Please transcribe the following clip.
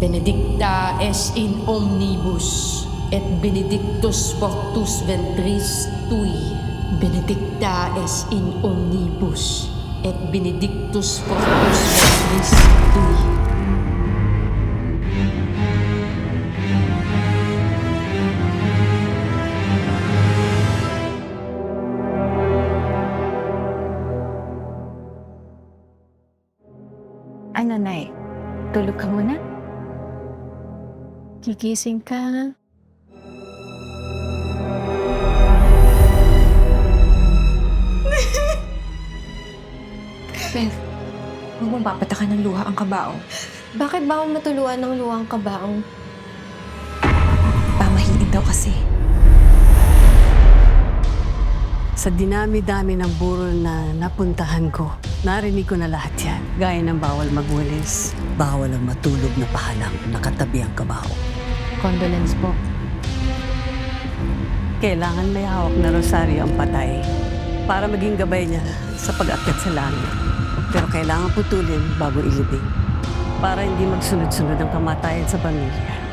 Benedicta es in omnibus, et benedictus fructus ventris tui. Benedicta es in omnibus, et benedictus fructus ventris tui. Ano, Nay? Tulog ka muna? Gigising ka. Beth, huwag mong papatakan ng luha ang kabaong. Bakit ba ako matuluan ng luwang kabaong? Pamahiin daw kasi. Sa dinami-dami ng burol na napuntahan ko, narinig ko na lahat yan. Gaya ng bawal magwalis, bawal ang matulog na pahalang nakatabi ang kabaho. Condolence po. Kailangan may hawak na rosaryo ang patay para maging gabay niya sa pag-akyat sa langit. Pero kailangan putulin bago ilibing para hindi magsunod-sunod ang kamatayan sa pamilya.